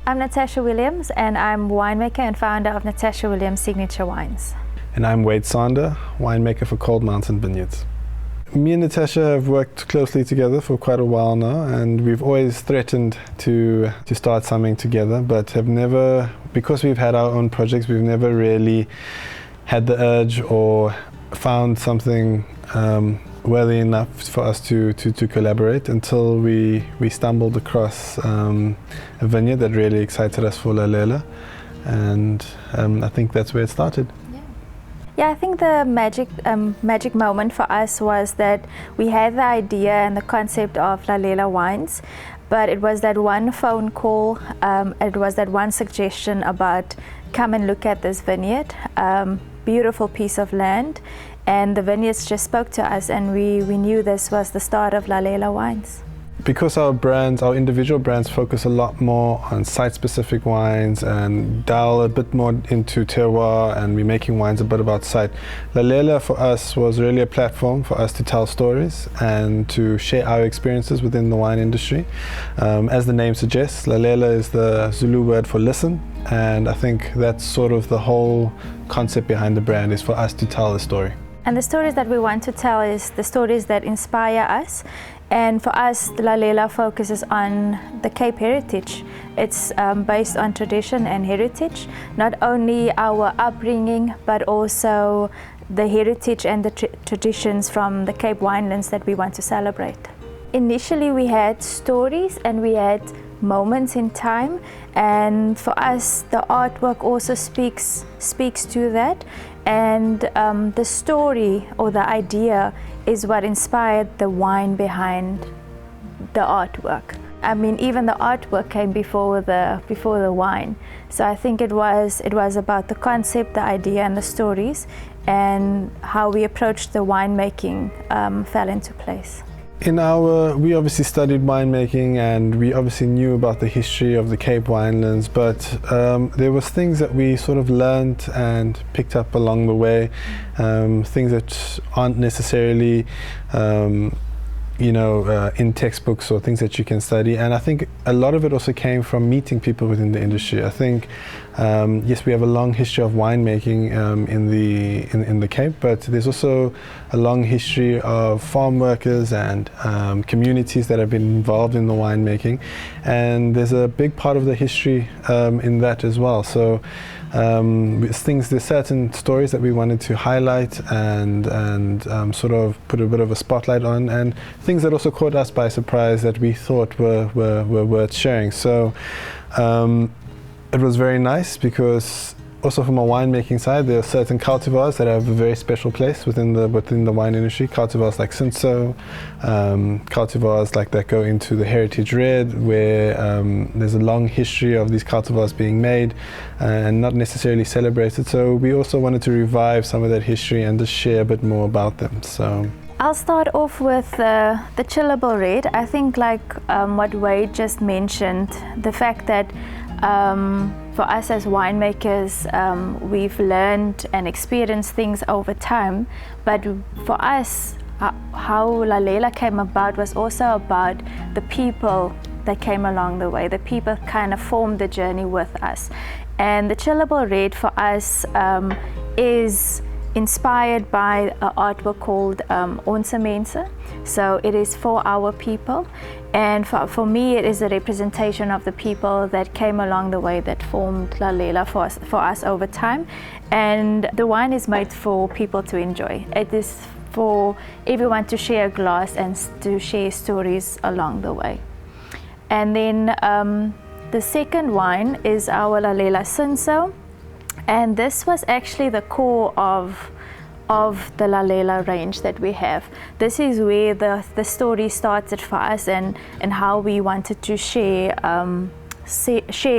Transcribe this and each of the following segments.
I'm Natasha Williams, and I'm winemaker and founder of Natasha Williams Signature Wines. And I'm Wade Sander, winemaker for Cold Mountain Vineyards. Me and Natasha have worked closely together for quite a while now, and we've always threatened to start something together, but have never, because we've had our own projects, we've never really had the urge or found something worthy enough for us to collaborate until we stumbled across a vineyard that really excited us for Lalela, and I think that's where it started. Yeah, I think the magic moment for us was that we had the idea and the concept of Lalela Wines, but it was that one phone call, it was that one suggestion about come and look at this vineyard, beautiful piece of land, and the vineyards just spoke to us, and we knew this was the start of Lalela Wines. Because our brands, our individual brands, focus a lot more on site-specific wines and dial a bit more into terroir, and we're making wines a bit about site. Lalela for us was really a platform for us to tell stories and to share our experiences within the wine industry. As the name suggests, Lalela is the Zulu word for listen, and I think that's sort of the whole concept behind the brand, is for us to tell a story. And the stories that we want to tell is the stories that inspire us. And for us, Lalela focuses on the Cape heritage. It's based on tradition and heritage, not only our upbringing, but also the heritage and the traditions from the Cape winelands that we want to celebrate. Initially, we had stories and we had moments in time, and for us, the artwork also speaks to that. And the story or the idea is what inspired the wine behind the artwork. I mean, even the artwork came before the wine. So I think it was about the concept, the idea, and the stories, and how we approached the winemaking fell into place. We obviously studied winemaking, and we obviously knew about the history of the Cape winelands, but there was things that we sort of learned and picked up along the way, things that aren't necessarily in textbooks or things that you can study. And I think a lot of it also came from meeting people within the industry. I think yes, we have a long history of winemaking in the Cape, but there's also a long history of farm workers and communities that have been involved in the winemaking, and there's a big part of the history in that as well. So there's certain stories that we wanted to highlight and sort of put a bit of a spotlight on, and things that also caught us by surprise that we thought were worth sharing. So it was very nice, because also from a winemaking side, there are certain cultivars that have a very special place within the wine industry. Cultivars like Cinsaut, cultivars like that go into the Heritage Red, where there's a long history of these cultivars being made and not necessarily celebrated. So we also wanted to revive some of that history and just share a bit more about them. So I'll start off with the Chillable Red. I think like what Wade just mentioned, the fact that for us as winemakers, we've learned and experienced things over time, but for us, how Lalela came about was also about the people that came along the way. The people kind of formed the journey with us. And the Chillable Red for us is inspired by an artwork called Ons Se Mense. So it is for our people, and for me it is a representation of the people that came along the way that formed Lalela for us over time. And the wine is made for people to enjoy. It is for everyone to share a glass and to share stories along the way. And then the second wine is our Lalela Cinsaut. And this was actually the core of the Lalela range that we have. This is where the story started for us, and how we wanted to share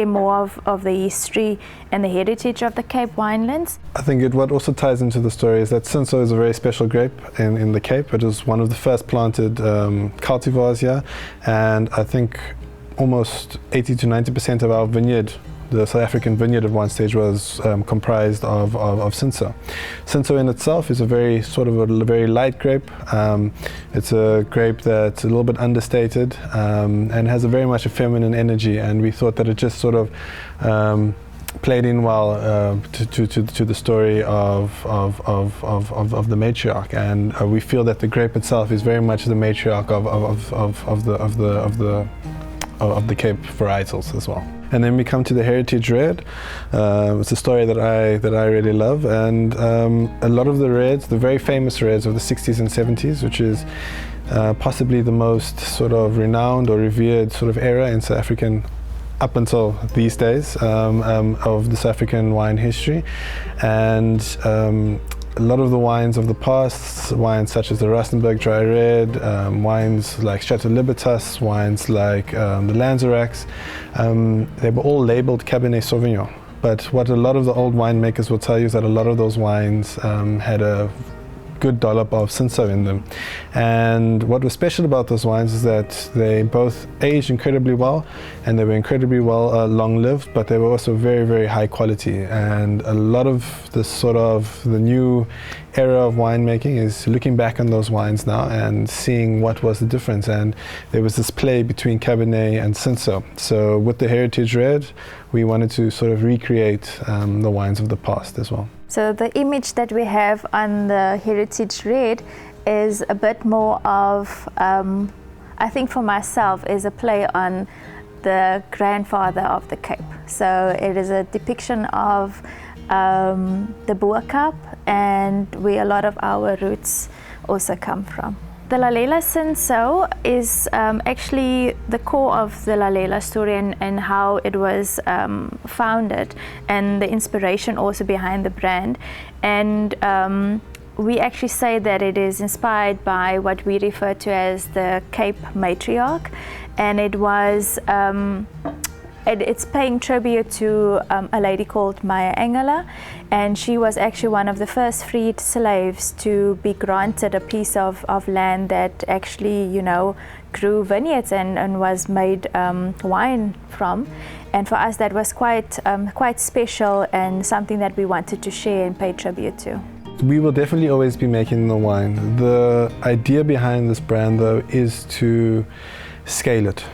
more of the history and the heritage of the Cape winelands. I think what also ties into the story is that Cinsaut is a very special grape in the Cape. It was one of the first planted cultivars here, and I think almost 80 to 90% of our vineyard the South African vineyard at one stage was comprised of Cinsaut. Cinsaut in itself is a very very light grape. It's a grape that's a little bit understated and has a very much a feminine energy, and we thought that it just sort of played in well to the story of the matriarch, and we feel that the grape itself is very much the matriarch of the Cape varietals as well. And then we come to the Heritage Red. It's a story that I really love, and a lot of the reds, the very famous reds of the 60s and 70s, which is possibly the most sort of renowned or revered sort of era in South African, up until these days, of the South African wine history. And a lot of the wines of the past, wines such as the Rustenburg Dry Red, wines like Chateau Libertas, wines like the Lanzeracs, they were all labeled Cabernet Sauvignon. But what a lot of the old winemakers will tell you is that a lot of those wines had a good dollop of Cinsaut in them. And what was special about those wines is that they both aged incredibly well, and they were incredibly well long-lived, but they were also very, very high quality. And a lot of the new era of winemaking is looking back on those wines now and seeing what was the difference. And there was this play between Cabernet and Cinsaut. So with the Heritage Red, we wanted to sort of recreate the wines of the past as well. So the image that we have on the Heritage Red is a bit more of, I think for myself, is a play on the grandfather of the Cape. So it is a depiction of the Boer Cup, and where a lot of our roots also come from. The Lalela Cinsaut is actually the core of the Lalela story, and how it was founded, and the inspiration also behind the brand. And we actually say that it is inspired by what we refer to as the Cape matriarch, and it was it's paying tribute to a lady called Maya Angeler, and she was actually one of the first freed slaves to be granted a piece of land that actually, you know, grew vineyards and was made wine from. And for us that was quite special, and something that we wanted to share and pay tribute to. We will definitely always be making the wine. The idea behind this brand though is to scale it.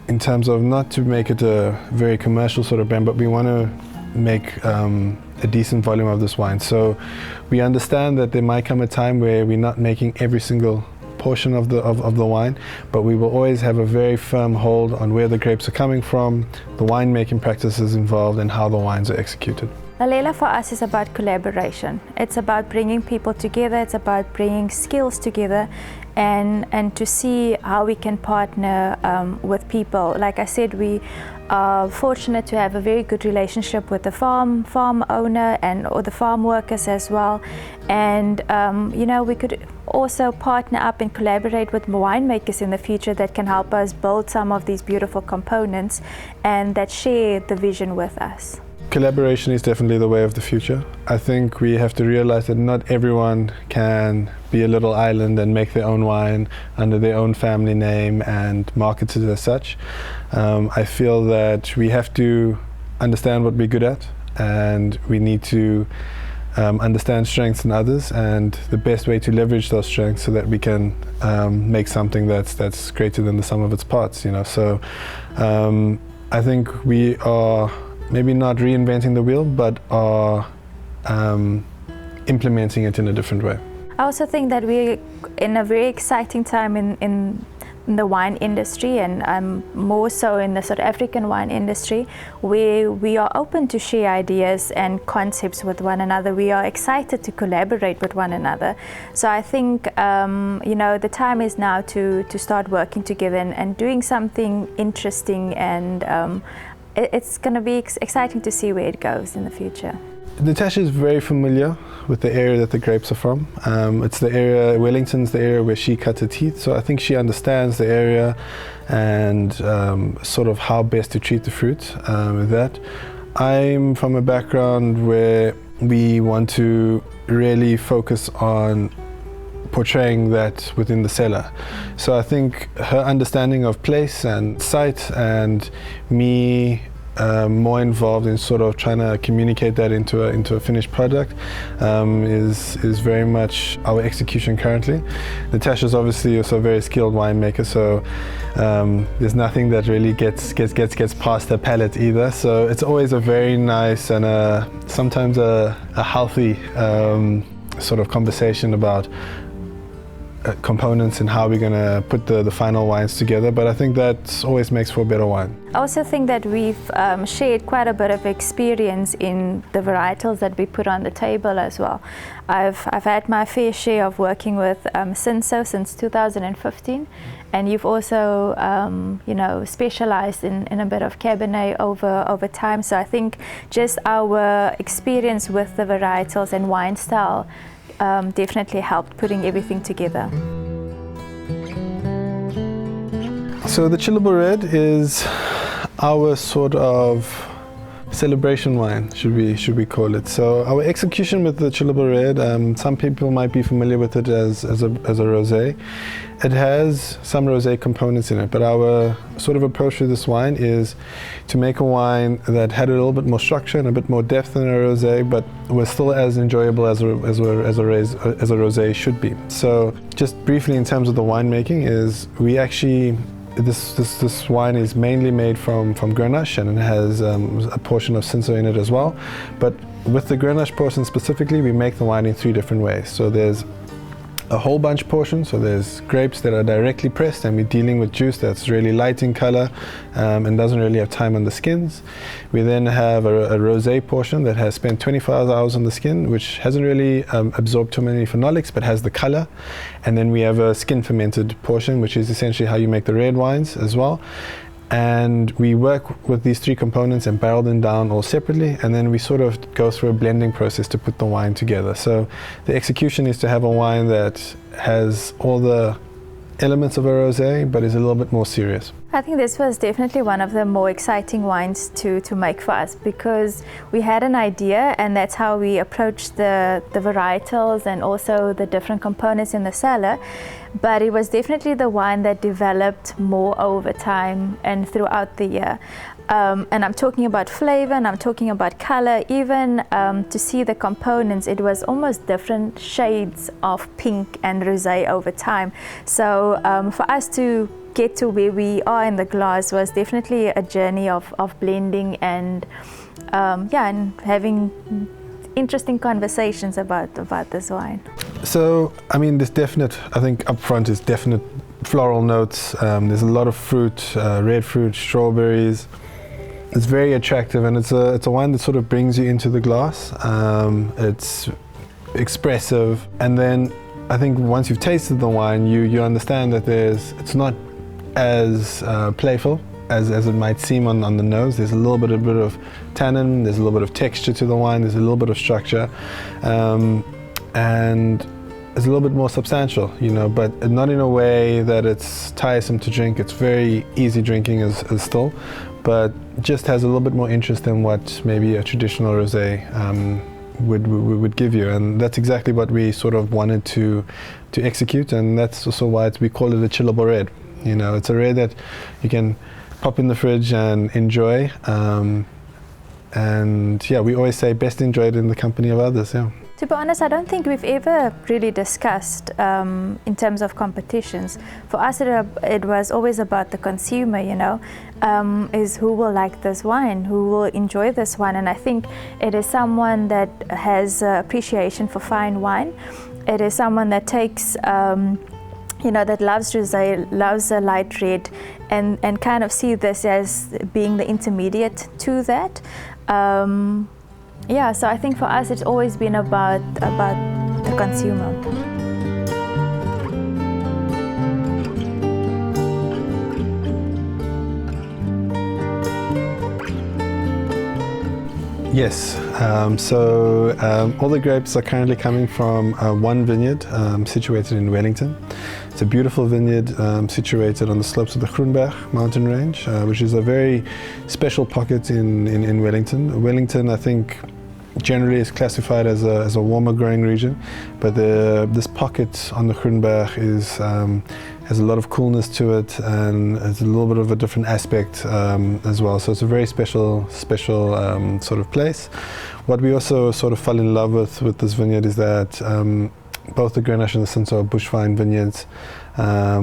In terms of not to make it a very commercial sort of brand, but we want to make a decent volume of this wine. So we understand that there might come a time where we're not making every single portion of the wine, but we will always have a very firm hold on where the grapes are coming from, the winemaking practices involved, and how the wines are executed. Lalela for us is about collaboration. It's about bringing people together, it's about bringing skills together, and to see how we can partner with people. Like I said, we are fortunate to have a very good relationship with the farm owner or the farm workers as well. And you know, we could also partner up and collaborate with winemakers in the future that can help us build some of these beautiful components and that share the vision with us. Collaboration is definitely the way of the future. I think we have to realize that not everyone can be a little island and make their own wine under their own family name and market it as such. I feel that we have to understand what we're good at, and we need to understand strengths in others, and the best way to leverage those strengths so that we can make something that's greater than the sum of its parts. You know, so I think we are maybe not reinventing the wheel, but are implementing it in a different way. I also think that we're in a very exciting time in the wine industry, and more so in the South African wine industry, where we are open to share ideas and concepts with one another. We are excited to collaborate with one another. So I think you know, the time is now to start working together and doing something interesting, and it's going to be exciting to see where it goes in the future. Natasha is very familiar with the area that the grapes are from. It's the area, Wellington's the area where she cut her teeth, so I think she understands the area and sort of how best to treat the fruit with that. I'm from a background where we want to really focus on portraying that within the cellar. So I think her understanding of place and site, and me more involved in sort of trying to communicate that into a finished product, is very much our execution currently. Natasha's obviously also a very skilled winemaker, so there's nothing that really gets past her palate either. So it's always a very nice and sometimes a healthy sort of conversation about components and how we're going to put the final wines together, but I think that always makes for a better wine. I also think that we've shared quite a bit of experience in the varietals that we put on the table as well. I've had my fair share of working with Cinsaut since 2015, and you've also specialized in a bit of Cabernet over time. So I think just our experience with the varietals and wine style definitely helped putting everything together. So the Chillable Red is our sort of celebration wine, should we call it. So our execution with the Chillable Red, some people might be familiar with it as a rosé. It has some rosé components in it, but our sort of approach to this wine is to make a wine that had a little bit more structure and a bit more depth than a rosé, but was still as enjoyable as a rosé should be. So just briefly in terms of the winemaking, is we actually this wine is mainly made from Grenache, and it has a portion of Cinsaut in it as well. But with the Grenache portion specifically, we make the wine in 3 different ways. So there's a whole bunch portion, so there's grapes that are directly pressed, and we're dealing with juice that's really light in color and doesn't really have time on the skins. We then have a rosé portion that has spent 25 hours on the skin, which hasn't really absorbed too many phenolics but has the color. And then we have a skin fermented portion, which is essentially how you make the red wines as well. And we work with these 3 components and barrel them down all separately, and then we sort of go through a blending process to put the wine together. So the execution is to have a wine that has all the elements of a rosé but is a little bit more serious. I think this was definitely one of the more exciting wines to make for us, because we had an idea, and that's how we approached the varietals and also the different components in the cellar. But it was definitely the wine that developed more over time and throughout the year. And I'm talking about flavor, and I'm talking about color. Even to see the components, it was almost different shades of pink and rosé over time. So for us to get to where we are in the glass was definitely a journey of blending and and having interesting conversations about this wine. So I mean, I think up front is definite floral notes. There's a lot of fruit, red fruit, strawberries. It's very attractive, and it's a wine that sort of brings you into the glass. It's expressive, and then I think once you've tasted the wine, you understand that it's not as playful as it might seem on the nose. There's a little bit of tannin, there's a little bit of texture to the wine, there's a little bit of structure, and it's a little bit more substantial, but not in a way that it's tiresome to drink. It's very easy drinking as still, but just has a little bit more interest than what maybe a traditional rosé would give you, and that's exactly what we sort of wanted to execute, and that's also why we call it a chillable red. It's a red that you can pop in the fridge and enjoy, and we always say best enjoyed in the company of others. To be honest, I don't think we've ever really discussed in terms of competitions. For us, it was always about the consumer, is who will like this wine, who will enjoy this wine. And I think it is someone that has appreciation for fine wine. It is someone that takes, that loves rosé, loves a light red, and kind of see this as being the intermediate to that. So I think for us it's always been about the consumer. Yes, all the grapes are currently coming from one vineyard situated in Wellington. It's a beautiful vineyard situated on the slopes of the Groenberg mountain range, which is a very special pocket in Wellington. Wellington, I think, generally is classified as a warmer growing region, but this pocket on the Groenberg is has a lot of coolness to it, and it's a little bit of a different aspect as well. So it's a very special sort of place. What we also sort of fell in love with this vineyard is that both the Grenache and the Cinsaut are bush vine vineyards,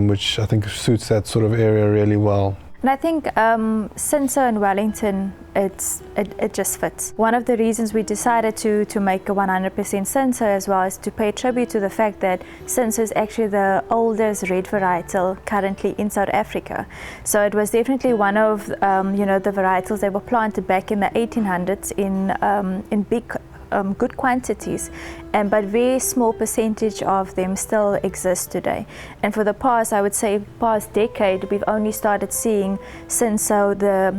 which I think suits that sort of area really well. And I think Cinsaut and Wellington, it just fits. One of the reasons we decided to make a 100% Cinsaut as well is to pay tribute to the fact that Cinsaut is actually the oldest red varietal currently in South Africa. So it was definitely one of the varietals that were planted back in the 1800s in big good quantities, but very small percentage of them still exist today. And for the past, I would say, past decade, we've only started seeing Cinsaut, the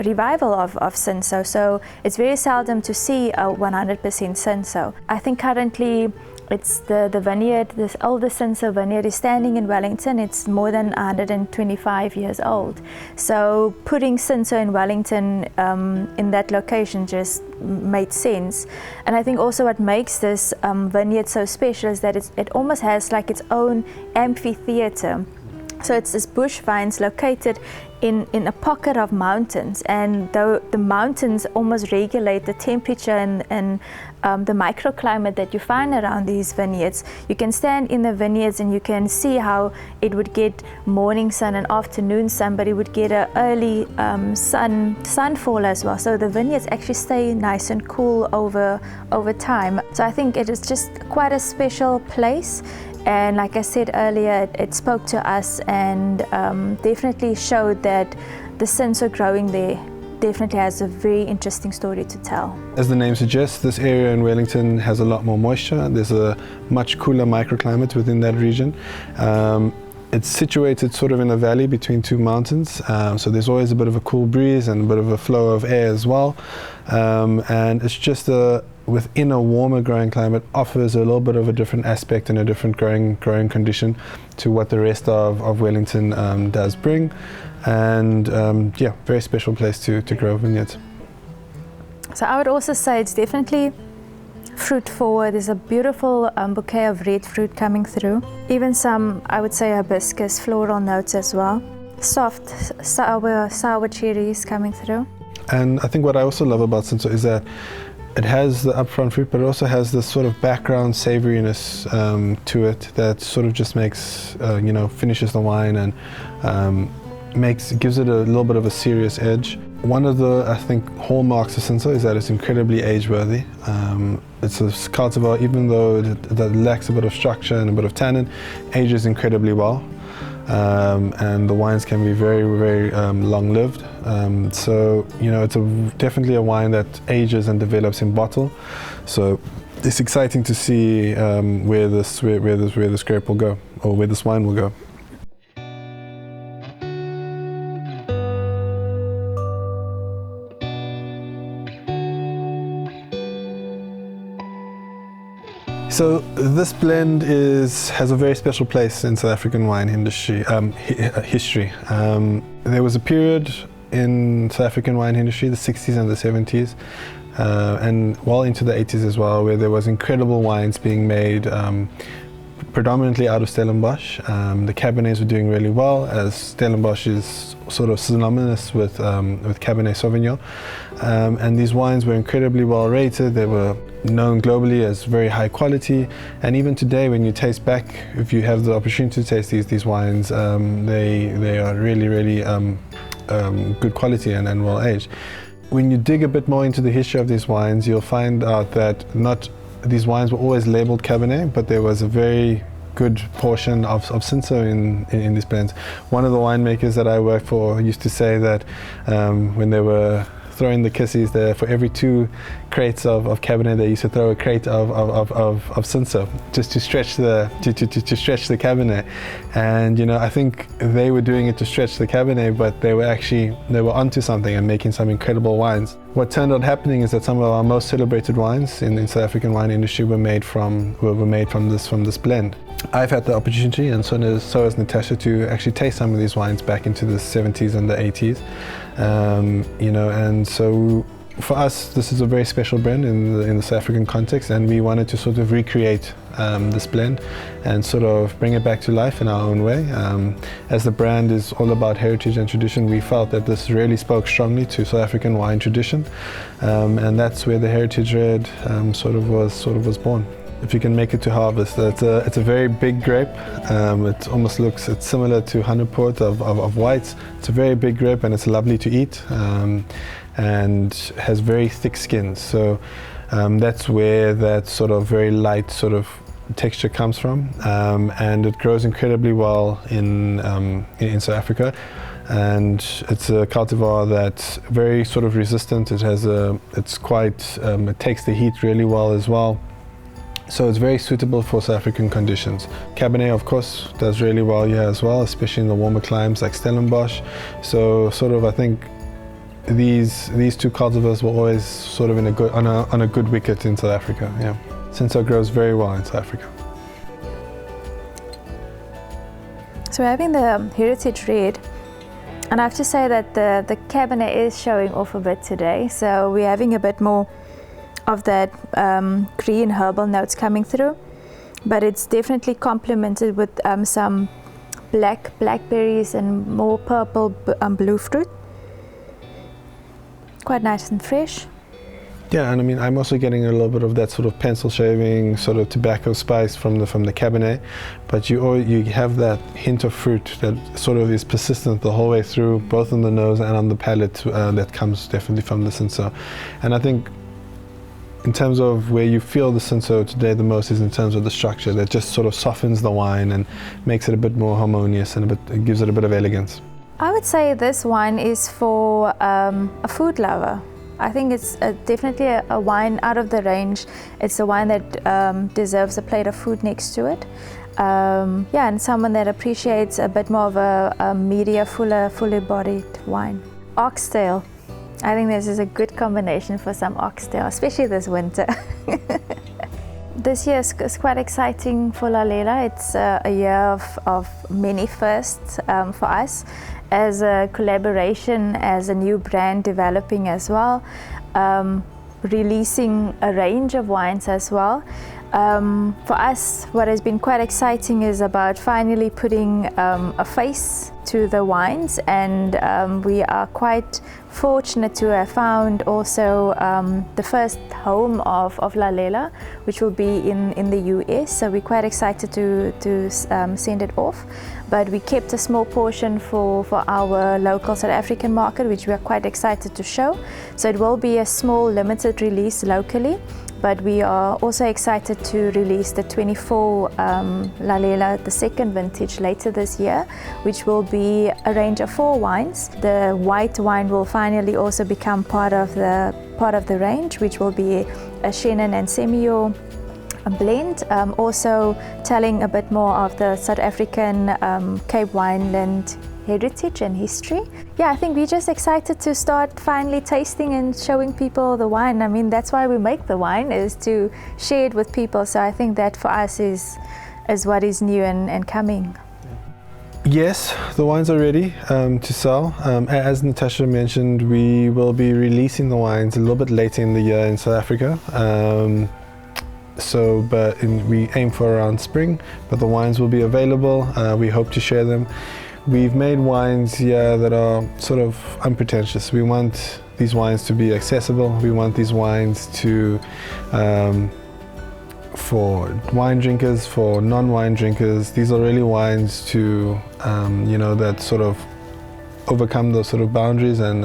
revival of Cinsaut. So it's very seldom to see a 100% Cinsaut. I think currently it's the vineyard, this oldest Cinsaut vineyard is standing in Wellington. It's more than 125 years old. So putting Cinsaut in Wellington in that location just made sense. And I think also what makes this vineyard so special is that it almost has like its own amphitheater. So it's this bush vines located in a pocket of mountains, and the mountains almost regulate the temperature and the microclimate that you find around these vineyards. You can stand in the vineyards and you can see how it would get morning sun and afternoon sun, but it would get an early sunfall as well. So the vineyards actually stay nice and cool over time. So I think it is just quite a special place. And like I said earlier, it spoke to us and definitely showed that the Cinsaut growing there definitely has a very interesting story to tell. As the name suggests, this area in Wellington has a lot more moisture. There's a much cooler microclimate within that region. It's situated sort of in a valley between two mountains, so there's always a bit of a cool breeze and a bit of a flow of air as well. And it's just within a warmer growing climate, offers a little bit of a different aspect and a different growing condition to what the rest of Wellington does bring. And yeah, very special place to grow vineyards. So I would also say it's definitely fruit forward. There's a beautiful bouquet of red fruit coming through. Even some, I would say, hibiscus floral notes as well. Soft, sour cherries coming through. And I think what I also love about Cinsaut is that it has the upfront fruit, but it also has this sort of background savouriness to it that sort of just makes, finishes the wine and gives it a little bit of a serious edge. One of the, I think, hallmarks of Cinsaut is that it's incredibly age-worthy. It's a cultivar, even though it lacks a bit of structure and a bit of tannin, ages incredibly well. And the wines can be very, very long-lived. So, it's definitely a wine that ages and develops in bottle. So it's exciting to see where this grape will go, or where this wine will go. So this blend has a very special place in South African wine industry history. There was a period in South African wine industry, the 60s and the 70s, and well into the 80s as well, where there was incredible wines being made, predominantly out of Stellenbosch. The Cabernets were doing really well, as Stellenbosch is sort of synonymous with Cabernet Sauvignon. And these wines were incredibly well rated. They were known globally as very high quality. And even today, when you taste back, if you have the opportunity to taste these wines, they are really, really good quality and well aged. When you dig a bit more into the history of these wines, you'll find out that these wines were always labeled Cabernet, but there was a very good portion of Cinsaut in these blends. One of the winemakers that I worked for used to say that when they were throwing the kissies there, for every 2 crates of Cabernet, they used to throw a crate of Cinsaut, just to stretch the Cabernet. And I think they were doing it to stretch the Cabernet, but they were onto something and making some incredible wines. What turned out happening is that some of our most celebrated wines in South African wine industry were made from this blend. I've had the opportunity, and so has Natasha, to actually taste some of these wines back into the 70s and the 80s. And so for us, this is a very special blend in the South African context, and we wanted to sort of recreate this blend and sort of bring it back to life in our own way. As the brand is all about heritage and tradition, we felt that this really spoke strongly to South African wine tradition, and that's where the Heritage Red sort of was born. If you can make it to harvest, it's a very big grape. It almost looks, it's similar to Haneport of whites. It's a very big grape and it's lovely to eat, and has very thick skins. So that's where that sort of very light sort of texture comes from, and it grows incredibly well in South Africa. And it's a cultivar that's very sort of resistant. It takes the heat really well as well. So it's very suitable for South African conditions. Cabernet, of course, does really well here as well, especially in the warmer climes like Stellenbosch. So sort of, I think these two cultivars were always sort of on a good wicket in South Africa. Yeah, Cinsaut grows very well in South Africa. So we're having the Heritage Red, and I have to say that the Cabernet is showing off a bit today. So we're having a bit more of that green herbal notes coming through, but it's definitely complemented with some blackberries and more purple blue fruit. Quite nice and fresh. Yeah, and I mean, I'm also getting a little bit of that sort of pencil shaving, sort of tobacco spice from the Cabernet, but you have that hint of fruit that sort of is persistent the whole way through, both on the nose and on the palate. That comes definitely from the Cinsaut. And I think in terms of where you feel the Cinsaut today the most is in terms of the structure that just sort of softens the wine and makes it a bit more harmonious and it gives it a bit of elegance. I would say this wine is for a food lover. I think it's definitely a wine out of the range. It's a wine that deserves a plate of food next to it. Yeah, and someone that appreciates a bit more of a meatier, fuller bodied wine. Oxtail. I think this is a good combination for some oxtail, especially this winter. This year is quite exciting for Lalela. It's a year of many firsts for us, as a collaboration, as a new brand developing as well, releasing a range of wines as well. For us, what has been quite exciting is about finally putting a face to the wines, and we are quite fortunate to have found also the first home of Lalela, which will be in the US. So we're quite excited to send it off. But we kept a small portion for our local South African market, which we are quite excited to show. So it will be a small limited release locally. But we are also excited to release the 24 Lalela, the second vintage, later this year, which will be a range of 4 wines. The white wine will finally also become part of the range, which will be a Chenin and Semillon blend, also telling a bit more of the South African Cape Wineland heritage and history. Yeah, I think we're just excited to start finally tasting and showing people the wine. I mean, that's why we make the wine, is to share it with people. So I think that for us is what is new and coming. Yes, the wines are ready to sell. As Natasha mentioned, we will be releasing the wines a little bit later in the year in South Africa. We aim for around spring, but the wines will be available. We hope to share them. We've made wines here that are sort of unpretentious. We want these wines to be accessible. We want these wines to, for wine drinkers, for non-wine drinkers. These are really wines to, that sort of overcome those sort of boundaries, and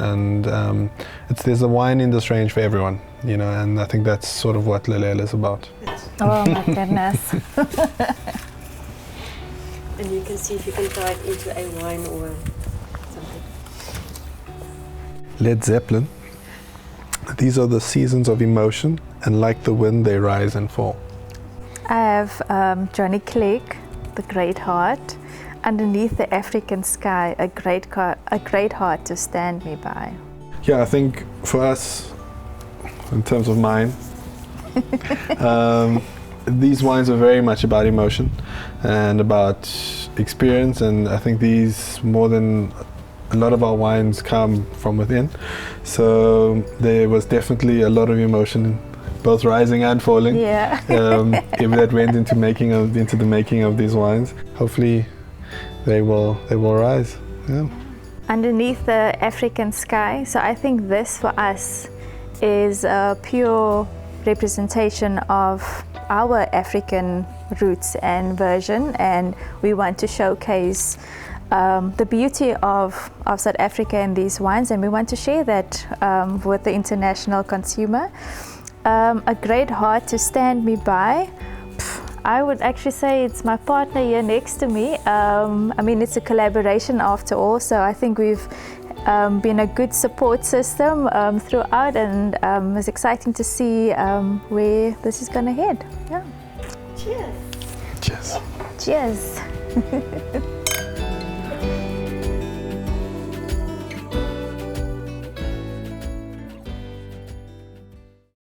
there's a wine in this range for everyone, and I think that's sort of what Lalela is about. Oh my goodness. And you can see if you can tie it into a wine or something. Led Zeppelin. These are the seasons of emotion, and like the wind, they rise and fall. I have Johnny Clegg, The Great Heart. Underneath the African sky, a great heart to stand me by. Yeah, I think for us, in terms of mine, these wines are very much about emotion and about experience, and I think these, more than a lot of our wines come from within. So there was definitely a lot of emotion, both rising and falling. Yeah. That went into the making of these wines. Hopefully, they will rise. Yeah. Underneath the African sky. So I think this for us is a pure representation of our African roots and version, and we want to showcase the beauty of South Africa in these wines, and we want to share that with the international consumer. A great heart to stand me by. I would actually say it's my partner here next to me. I mean, it's a collaboration after all, so I think we've been a good support system throughout, and it's exciting to see where this is going to head. Yeah. Cheers. Cheers. Cheers.